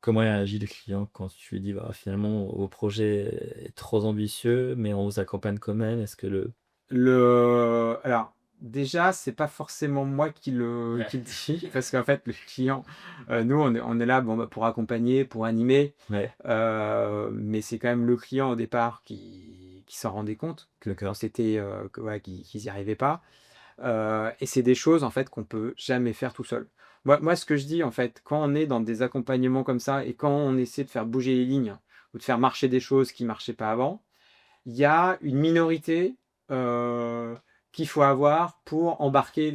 Comment réagit le client quand tu lui dis: «Bah, finalement, votre projet est trop ambitieux, mais on vous accompagne quand même»? Est-ce que Alors, déjà, c'est pas forcément moi qui le dis, parce qu'en fait, le client, nous, on est là, bon, pour accompagner, pour animer, Ouais, mais c'est quand même le client au départ qui s'en rendait compte d'accord. c'était, ouais, qu'ils y arrivaient pas. Et c'est des choses, en fait, qu'on peut jamais faire tout seul. Moi, ce que je dis, en fait, quand on est dans des accompagnements comme ça et quand on essaie de faire bouger les lignes ou de faire marcher des choses qui marchaient pas avant, il y a une minorité, heu, qu'il faut avoir pour embarquer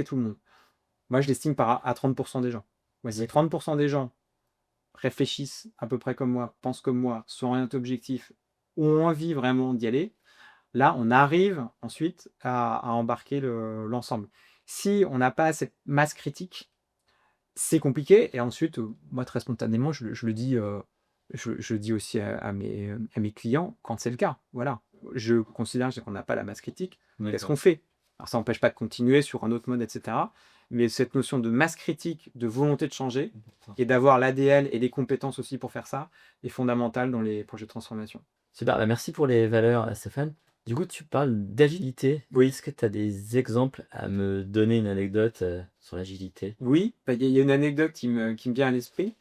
tout le monde. Moi, je l'estime à 30 des gens. Moi, si 30 des gens réfléchissent à peu près comme moi, pensent comme moi, sont orientés objectifs, ont envie vraiment d'y aller, là, on arrive ensuite à embarquer l'ensemble. Si on n'a pas cette masse critique, c'est compliqué et ensuite, moi très spontanément, je le dis, je le dis aussi à mes clients quand c'est le cas. Voilà. Je considère qu'on n'a pas la masse critique, qu'est-ce qu'on fait? Alors ça n'empêche pas de continuer sur un autre mode et cetera, mais cette notion de masse critique, de volonté de changer et d'avoir l'ADN et les compétences aussi pour faire ça, est fondamentale dans les projets de transformation. Super, bah, merci pour les valeurs, Stéphane. Du coup, tu parles d'agilité. Oui. Est-ce que tu as des exemples à me donner, une anecdote, sur l'agilité? Oui, il y a une anecdote qui me vient à l'esprit.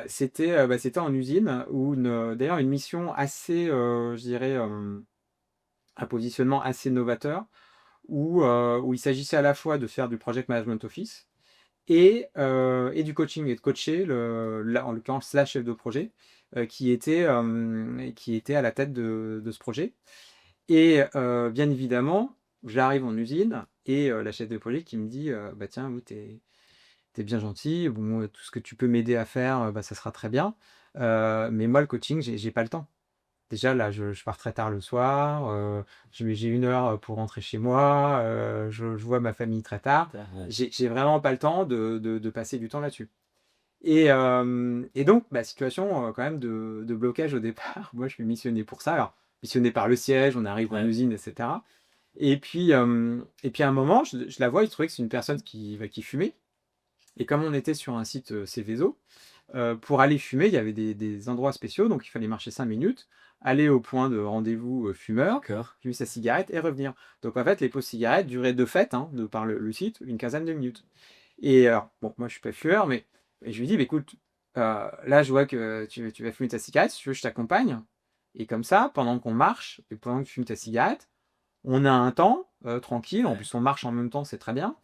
C'était en usine où d'ailleurs une mission assez, je dirais, un positionnement assez novateur où il s'agissait à la fois de faire du project management office et du coaching et de coacher là, en l'occurrence la chef de projet, qui était à la tête de ce projet. Et bien évidemment, j'arrive en usine et la chef de projet qui me dit: «Bah tiens, vous tu es bien gentil, bon, tout ce que tu peux m'aider à faire, bah, ça sera très bien. Mais moi, le coaching, j'ai pas le temps. Déjà là, je pars très tard le soir, j'ai 1 heure, pour rentrer chez moi, je vois ma famille très tard. Ouais. J'ai vraiment pas le temps de passer du temps là-dessus. Et donc, bah, situation, quand même de blocage au départ. Moi, je suis missionné pour ça. Alors, missionné par le siège, on arrive en Ouais. usine et cetera. Et puis à un moment, je la vois, il se trouvait que c'est une personne qui fumait. Et comme on était sur un site, Céveso, pour aller fumer, il y avait des endroits spéciaux, donc il fallait marcher 5 minutes, aller au point de rendez-vous, fumeur, D'accord. fumer sa cigarette et revenir. Donc en fait, les pauses cigarettes duraient de fait, hein, de par le site, une quinzaine de minutes. Et alors, bon, moi je suis pas fumeur, mais je lui dis: «Bah écoute, là je vois que tu vas fumer ta cigarette, si tu veux je t'accompagne et comme ça, pendant qu'on marche et pendant que tu fumes ta cigarette, on a un temps, tranquille, en Ouais. plus on marche en même temps, c'est très bien,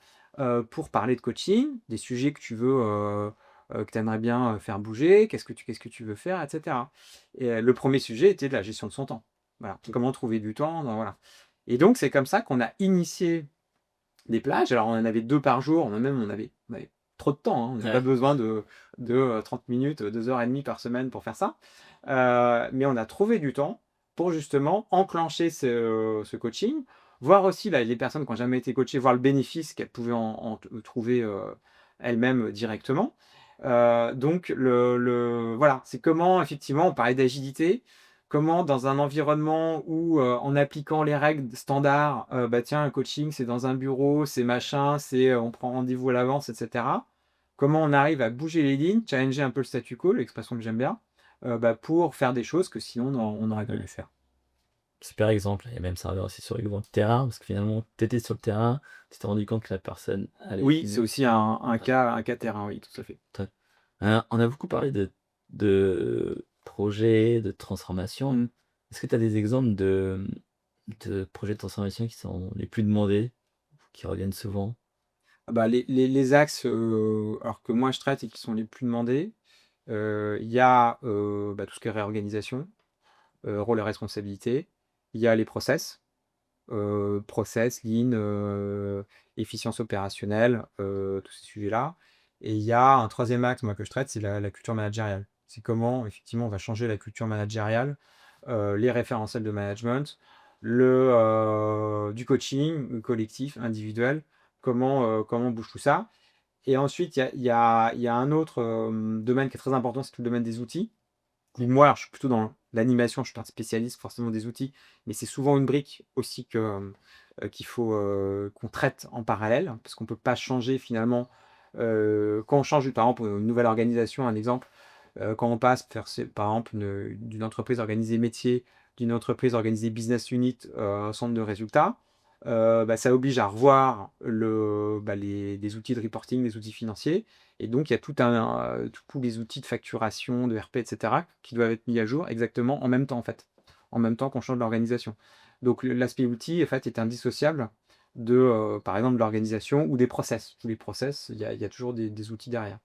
pour parler de coaching, des sujets que tu veux, que tu aimerais bien, faire bouger, qu'est-ce que tu veux faire et cetera». Et le premier sujet était de la gestion de son temps. Voilà, comment trouver du temps dans voilà. Et donc c'est comme ça qu'on a initié des plages. Alors on en avait 2 par jour, on avait trop de temps, hein, on n'avait pas Ouais. besoin de 30 minutes, 2 heures et demie par semaine pour faire ça. Mais on a trouvé du temps pour justement enclencher ce coaching, voir aussi là, les personnes qui ont jamais été coachées, voir le bénéfice qu'elles pouvaient en trouver, elles-mêmes directement. Donc voilà, c'est comment effectivement on parlait d'agilité, comment dans un environnement où, en appliquant les règles standards, bah, tiens, un coaching, c'est dans un bureau, c'est machin, c'est, on prend rendez-vous à l'avance et cetera. Comment on arrive à bouger les lignes, challenger un peu le statu quo, l'expression que j'aime bien, bah, pour faire des choses que sinon on n'aurait pas pu Ouais. faire. Super exemple et même serveur aussi sur le terrain parce que finalement, tu étais sur le terrain, tu t'es rendu compte que la personne allait Oui, c'est fumer. aussi un cas terrain, oui, tout à fait. Toi on a beaucoup parlé de projets, de transformation. Mmh. Est-ce que tu as des exemples de projets de transformation qui sont les plus demandés, qui reviennent souvent? Ah bah, les axes, alors que moi je traite et qui sont les plus demandés, il y a, bah, tout ce qui est réorganisation, rôle et responsabilité. Il y a les process, lean, efficience opérationnelle, tous ces sujets-là. Et il y a un troisième axe, moi, que je traite, c'est la culture managériale. C'est comment, effectivement, on va changer la culture managériale, les référentiels de management, du coaching collectif, individuel, comment on bouge tout ça. Et ensuite, il y a un autre, domaine qui est très important, c'est tout le domaine des outils. Et moi, alors, je suis plutôt dans l'animation, je suis pas un spécialiste forcément des outils, mais c'est souvent une brique aussi qu'il faut, qu'on traite en parallèle, parce qu'on peut pas changer finalement, quand on change par exemple, une nouvelle organisation, un exemple, quand on passe faire par exemple d'une entreprise organisée métier, d'une entreprise organisée business unit, centre de résultats, bah, ça oblige à revoir les outils de reporting, les outils financiers. Et donc il y a tous les outils de facturation, de RP et cetera, qui doivent être mis à jour exactement en même temps, en fait, en même temps qu'on change l'organisation. Donc l'aspect outil, en fait, est indissociable par exemple, de l'organisation ou des process. Tous les process, il y a toujours des outils derrière.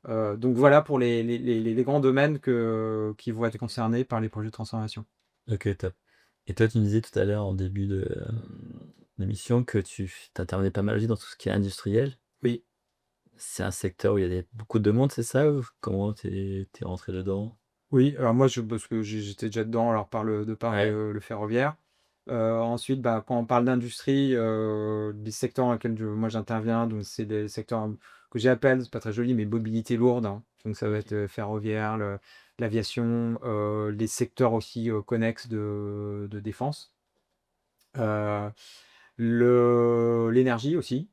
Donc voilà pour les grands domaines qui vont être concernés par les projets de transformation. OK, top. Et toi, tu me disais tout à l'heure en début d'émission que tu intervenais pas mal aussi dans tout ce qui est industriel. Oui. C'est un secteur où il y a beaucoup de demandes, c'est ça? Ou comment t'es rentré dedans? Oui, alors moi, parce que j'étais déjà dedans, alors Ouais. le ferroviaire. Ensuite, bah, quand on parle d'industrie, des secteurs dans lesquels moi j'interviens, donc c'est des secteurs que j'appelle, c'est pas très joli, mais mobilité lourde, hein. Donc ça va OK. être ferroviaire, l'aviation, les secteurs aussi connexes de défense. Euh, l'énergie aussi.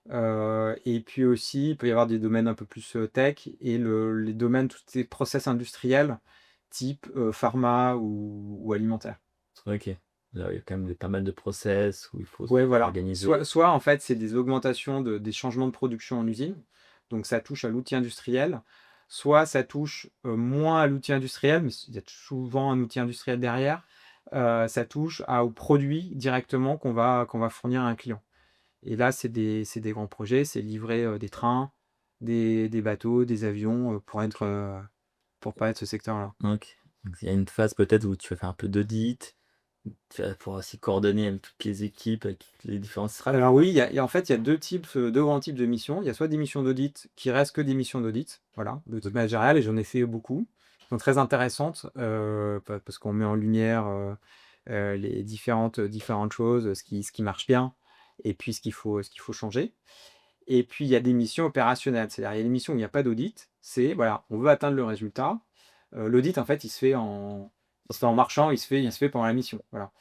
Et puis aussi, il peut y avoir des domaines un peu plus, tech et les domaines, tous ces process industriels type, pharma ou alimentaire. OK. Là, il y a quand même pas mal de process où il faut Ouais, voilà. Soit s'organiser. soit en fait, c'est des augmentations des changements de production en usine, donc ça touche à l'outil industriel. Soit ça touche, moins à l'outil industriel, mais il y a souvent un outil industriel derrière. Ça touche aux produits directement qu'on va fournir à un client. Et là, c'est des grands projets, c'est livrer, des trains, des bateaux, des avions, pour paraître ce secteur-là. OK. Donc il y a une phase peut-être où tu vas faire un peu d'audit, Tu vas pouvoir aussi coordonner avec toutes les équipes, avec toutes les différentes strates? Alors oui, en fait, il y a 2 types, 2 grands types de missions. Il y a soit des missions d'audit qui restent que des missions d'audit, voilà, d'audit managérial et j'en ai fait beaucoup. Qui sont très intéressantes, parce qu'on met en lumière, les différentes choses, ce qui marche bien et puis ce qu'il faut changer. Et puis il y a des missions opérationnelles, c'est-à-dire il y a des missions où il n'y a pas d'audit, c'est voilà, on veut atteindre le résultat. L'audit en fait, il se fait en marchant, il se fait pendant la mission, voilà.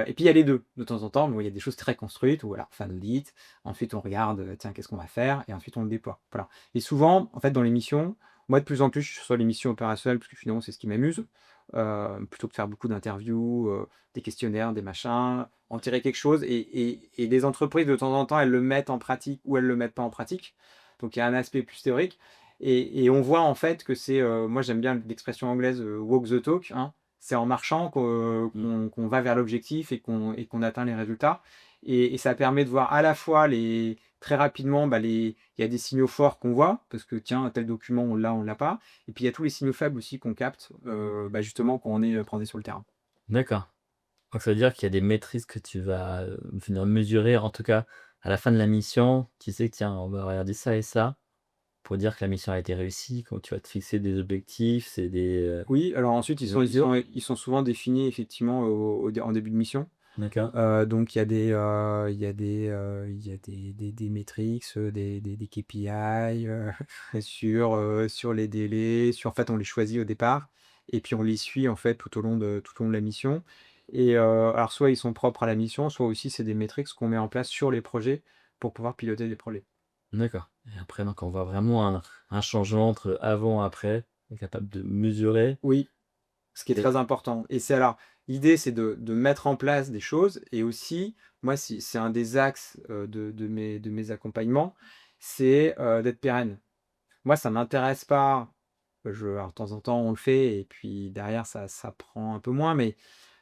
Et puis il y a les 2 de temps en temps, mais il y a des choses très construites où voilà, on fait un audit, ensuite on regarde, tiens qu'est-ce qu'on va faire? Et ensuite on le déploie, voilà. Et souvent, en fait, dans les missions, moi de plus en plus, je suis sur les missions opérationnelles parce que finalement c'est ce qui m'amuse, plutôt que de faire beaucoup d'interviews, des questionnaires, des machins, en tirer quelque chose et les entreprises de temps en temps, elles le mettent en pratique ou elles le mettent pas en pratique. Donc il y a un aspect plus théorique et on voit en fait que c'est, moi j'aime bien l'expression anglaise, walk the talk, hein. C'est en marchant Mmh. qu'on va vers l'objectif et qu'on atteint les résultats et ça permet de voir à la fois les très rapidement, il y a des signaux forts qu'on voit parce que tiens, tel document on l'a pas et puis il y a tous les signaux faibles aussi qu'on capte, justement quand on est sur le terrain. D'accord. Donc ça veut dire qu'il y a des maîtrises que tu vas, venir mesurer, en tout cas à la fin de la mission, tu sais que tiens, on va regarder ça et ça, pour dire que la mission a été réussie, quand tu vas te fixer des objectifs, c'est Oui, alors ensuite ils des sont ils mesures? sont ils sont souvent définis effectivement en début de mission. D'accord. Donc il y a des métriques, des KPI, sur les délais, en fait, on les choisit au départ et puis on les suit, en fait, tout au long de la mission et alors soit ils sont propres à la mission, soit aussi c'est des métriques qu'on met en place sur les projets pour pouvoir piloter des projets. D'accord et après donc on voit vraiment un changement entre avant, après, tu es capable de mesurer Oui. Ce qui est et très important et c'est alors l'idée c'est de mettre en place des choses et aussi, moi si c'est un des axes, de mes accompagnements, c'est, d'être pérenne. Moi ça m'intéresse pas, alors de temps en temps on le fait et puis derrière ça prend un peu moins, mais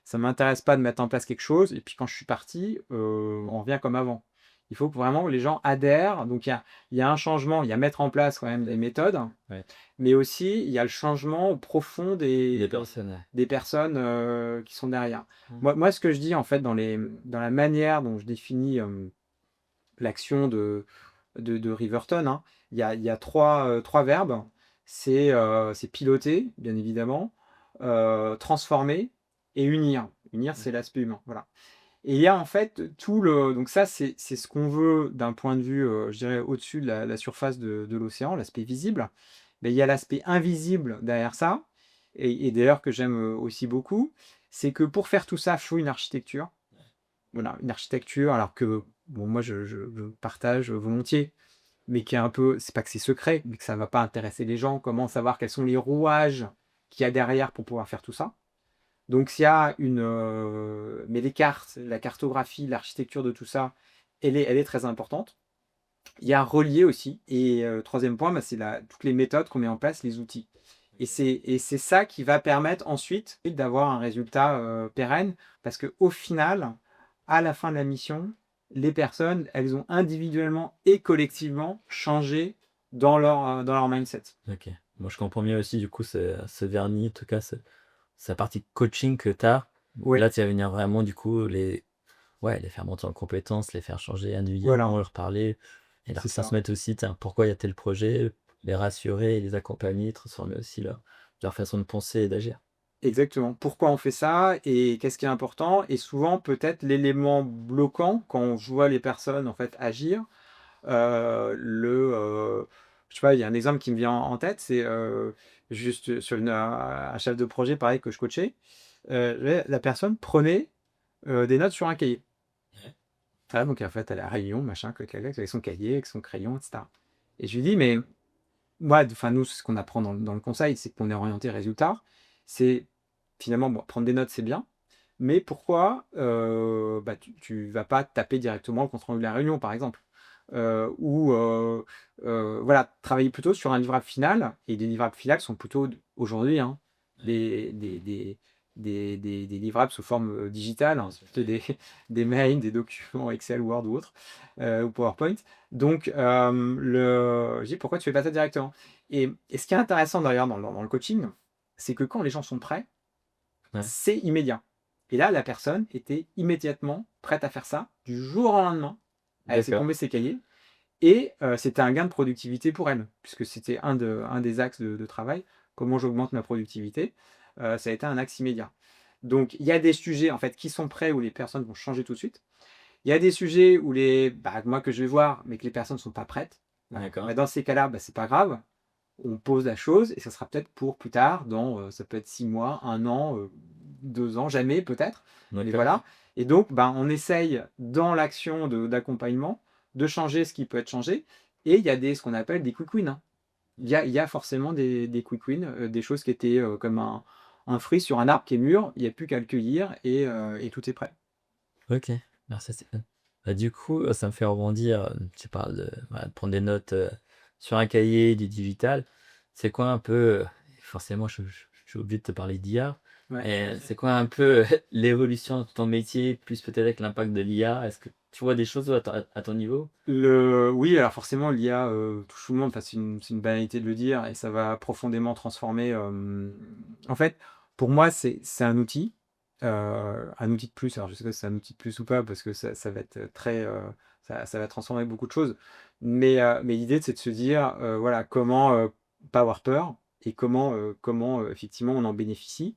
ça m'intéresse pas de mettre en place quelque chose et puis quand je suis parti, on revient comme avant. Il faut que vraiment les gens adhèrent, donc il y a un changement, il y a mettre en place quand même des méthodes, ouais, mais aussi, il y a le changement profond des des personnes, ouais. des personnes, qui sont derrière. Mmh. Moi, ce que je dis, en fait, dans la manière dont je définis, l'action de Riverton, hein, il y a 3 verbes. C'est piloter, bien évidemment, transformer et unir. Unir, c'est l'aspect humain, voilà. Et il y a, en fait, donc ça, c'est ce qu'on veut d'un point de vue, je dirais, au-dessus de la surface de l'océan, l'aspect visible. Mais il y a l'aspect invisible derrière ça et d'ailleurs que j'aime, aussi beaucoup, c'est que pour faire tout ça, il faut une architecture. Voilà, une architecture alors que, bon, moi je partage volontiers, mais qui est un peu c'est pas que c'est secret, mais que ça va pas intéresser les gens. Comment savoir quels sont les rouages qu'il y a derrière pour pouvoir faire tout ça? Donc s'il y a mais les cartes, la cartographie, l'architecture de tout ça, elle est très importante. Il y a relier aussi et 3e point, c'est la toutes les méthodes qu'on met en place, les outils et c'est ça qui va permettre ensuite d'avoir un résultat, pérenne parce qu'au final, à la fin de la mission, les personnes, elles ont individuellement et collectivement changé dans leur mindset. OK. Moi, je comprends mieux aussi du coup ce vernis, en tout cas sa partie coaching que tu as. Oui, Là, tu vas venir vraiment du coup les faire monter en compétences, les faire changer voilà, individuellement, leur parler et leur c'est ça. transmettre aussi, tiens, pourquoi il y a tel projet, les rassurer, les accompagner, transformer aussi leur façon de penser et d'agir. Exactement. Pourquoi on fait ça et qu'est-ce qui est important? Et souvent, peut-être l'élément bloquant quand on voit les personnes, en fait, agir, je sais pas, il y a un exemple qui me vient en tête, c'est, juste sur un chef de projet pareil que je coachais, la personne prenait, des notes sur un cahier. Ouais. Voilà, donc en fait, à la réunion, machin, clac, clac, clac, avec son cahier, avec son crayon et cetera. Et je lui dis: «Mais moi, enfin nous, c'est ce qu'on apprend dans le conseil, c'est qu'on est orienté résultat. C'est finalement, bon, prendre des notes, c'est bien, mais pourquoi, tu vas pas taper directement le compte rendu de la réunion, par exemple? Ou voilà, travailler plutôt sur un livrable final et les livrables finales sont plutôt aujourd'hui, hein, des livrables sous forme, digitale, hein, c'est plutôt des mails, des documents Excel, Word ou autres, ou PowerPoint. Donc je dis: «Pourquoi tu fais pas ça directement?» et ce qui est intéressant d'ailleurs dans le coaching, c'est que quand les gens sont prêts, Ouais. c'est immédiat Et là, la personne était immédiatement prête à faire ça, du jour au lendemain. Elle laissé D'accord. tomber ses cahiers et c'était un gain de productivité pour elle, puisque c'était un des axes de travail. Comment j'augmente ma productivité? Ça a été un axe immédiat. Donc il y a des sujets, en fait, qui sont prêts, où les personnes vont changer tout de suite. Il y a des sujets où moi que je vais voir, mais que les personnes ne sont pas prêtes. D'accord. Dans ces cas-là, c'est pas grave. On pose la chose et ça sera peut-être pour plus tard, ça peut être 6 mois, 1 an, 2 ans, jamais peut-être, mais D'accord. voilà. Et donc, on essaye dans l'action d'accompagnement de changer ce qui peut être changé et il y a ce qu'on appelle des quick wins, hein. Il y a forcément des quick wins, des choses qui étaient, comme un fruit sur un arbre qui est mûr, il y a plus qu'à le cueillir et tout est prêt. OK. Merci Stéphane. Bah, du coup, ça me fait rebondir, tu parles de, voilà, de prendre des notes, sur un cahier, du digital. C'est quoi un peu, forcément je suis obligé de te parler d'IA, Ouais. et c'est quoi un peu l'évolution de ton métier, plus peut-être avec l'impact de l'IA? Est-ce que tu vois des choses à ton niveau? Oui, alors forcément l'IA, touche tout le monde, enfin c'est une banalité de le dire et ça va profondément transformer, en fait, pour moi c'est un outil de plus. Alors je sais pas si c'est un outil de plus ou pas parce que ça va être très, ça va transformer beaucoup de choses. Mais l'idée c'est de se dire, voilà comment, pas avoir peur et comment, effectivement on en bénéficie.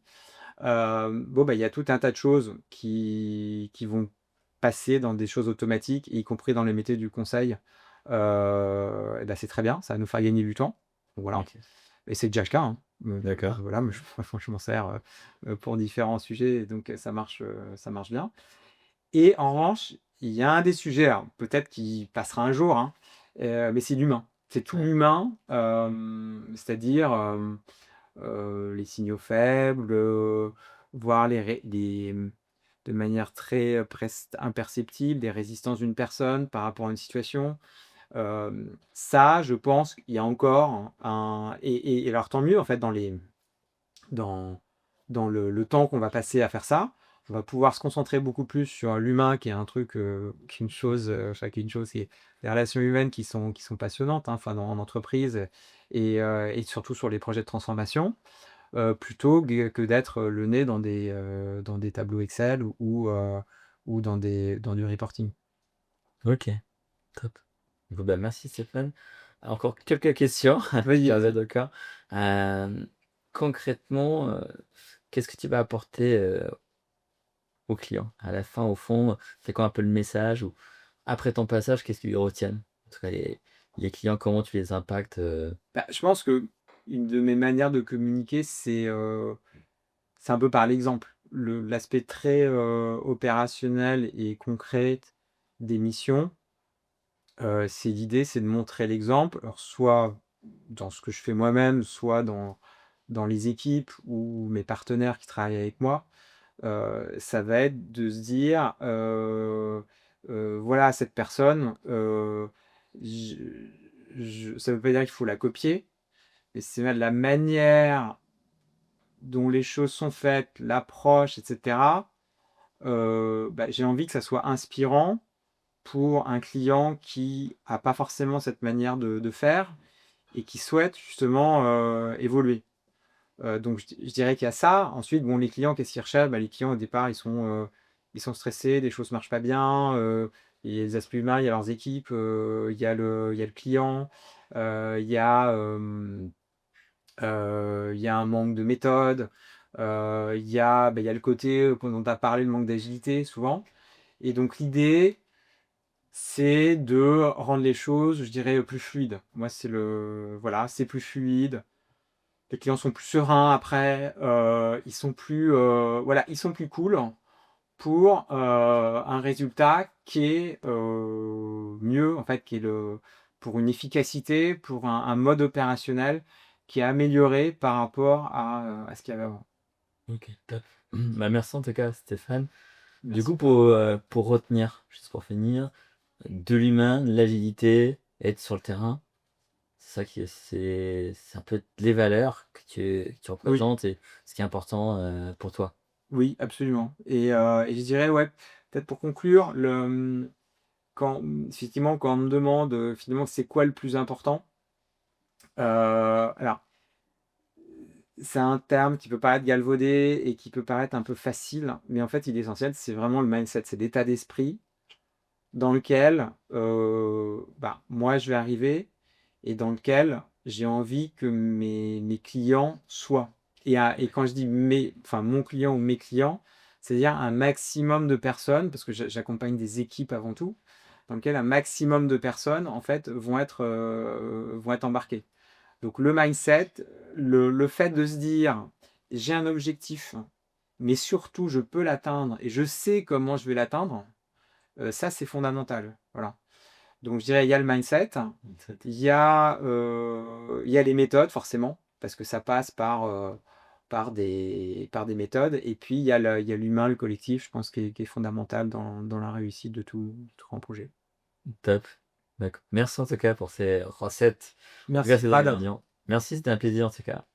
Il y a tout un tas de choses qui vont passer dans des choses automatiques, y compris dans les métiers du conseil. C'est très bien, ça va nous faire gagner du temps. Voilà OK. et c'est déjà le cas, hein. D'accord. Voilà, mais je m'en sers, pour différents sujets et donc ça marche bien et en revanche, il y a un des sujets, alors peut-être qui passera un jour, hein, mais c'est l'humain. C'est tout l'humain, c'est-à-dire, les signaux faibles, voir de manière très, presque imperceptible, des résistances d'une personne par rapport à une situation. Ça, je pense qu'il y a encore et alors tant mieux en fait dans le temps qu'on va passer à faire ça, on va pouvoir se concentrer beaucoup plus sur l'humain qui est un truc, qu'une chose, qui est une chose, c'est les relations humaines qui sont passionnantes, hein, enfin en entreprise et surtout sur les projets de transformation. Plutôt que d'être le nez dans des tableaux Excel ou dans du reporting. OK, top. Bon, bah, merci Stéphane. Encore quelques questions, Vas-y, tu en as vas-y. d'accord. Concrètement, qu'est-ce que tu vas apporter, aux clients? À la fin, au fond, c'est quoi un peu le message? Ou après ton passage, qu'est-ce qu'ils retiennent? En tout cas, les clients, comment tu les impactes, Je pense que une de mes manières de communiquer, c'est un peu par l'exemple. L'aspect très, opérationnel et concret des missions, c'est l'idée, c'est de montrer l'exemple. Alors soit dans ce que je fais moi-même, soit dans les équipes ou mes partenaires qui travaillent avec moi. Ça va être de se dire, voilà cette personne, je ça veut pas dire qu'il faut la copier, mais c'est la manière dont les choses sont faites, l'approche et cetera, j'ai envie que ça soit inspirant pour un client qui a pas forcément cette manière de faire et qui souhaite justement, évoluer. Donc je dirais qu'il y a ça. Ensuite, bon, les clients, qu'est-ce qu'ils recherchent? Les clients, au départ, ils sont stressés, des choses marchent pas bien, il y a les aspects humains, il y a leurs équipes, il y a le client, il y a, il y a un manque de méthode, il y a le côté, dont tu as parlé, le manque d'agilité, souvent et donc l'idée, c'est de rendre les choses, je dirais, plus fluides. Moi, voilà, c'est plus fluide. Les clients sont plus sereins après, ils sont plus, voilà, ils sont plus cool pour, un résultat qui est, mieux, en fait, qui est pour une efficacité, pour un mode opérationnel qui est amélioré par rapport à ce qu'il y avait avant. OK, top. Bah, merci en tout cas Stéphane. Du coup, Merci. pour retenir, juste pour finir, de l'humain, de l'agilité, être sur le terrain, c'est ça qui est c'est un peu les valeurs que tu Oui, représentes et ce qui est important, pour toi. oui, absolument et je dirais, ouais, peut-être pour conclure, effectivement, quand on me demande, finalement, c'est quoi le plus important? Alors c'est un terme qui peut paraître galvaudé et qui peut paraître un peu facile, mais en fait, il est essentiel, c'est vraiment le mindset, c'est l'état d'esprit dans lequel, bah, moi, je vais arriver et dans lequel j'ai envie que mes clients soient. Et quand je dis enfin, mon client ou mes clients, c'est-à-dire un maximum de personnes, parce que j'accompagne des équipes avant tout, dans lequel un maximum de personnes, en fait, vont être embarquées. Donc le mindset, le fait de se dire, j'ai un objectif, mais surtout je peux l'atteindre et je sais comment je vais l'atteindre, ça c'est fondamental. Voilà. Donc je dirais, il y a le mindset, il y a les méthodes forcément, parce que ça passe par des méthodes, et puis il y a l'humain, le collectif, je pense, qui est fondamental dans la réussite de tout grand projet. Top. D'accord. Merci en tout cas pour ces recettes, en tout cas Merci ces Brad. ingrédients. Merci, c'était un plaisir en tout cas.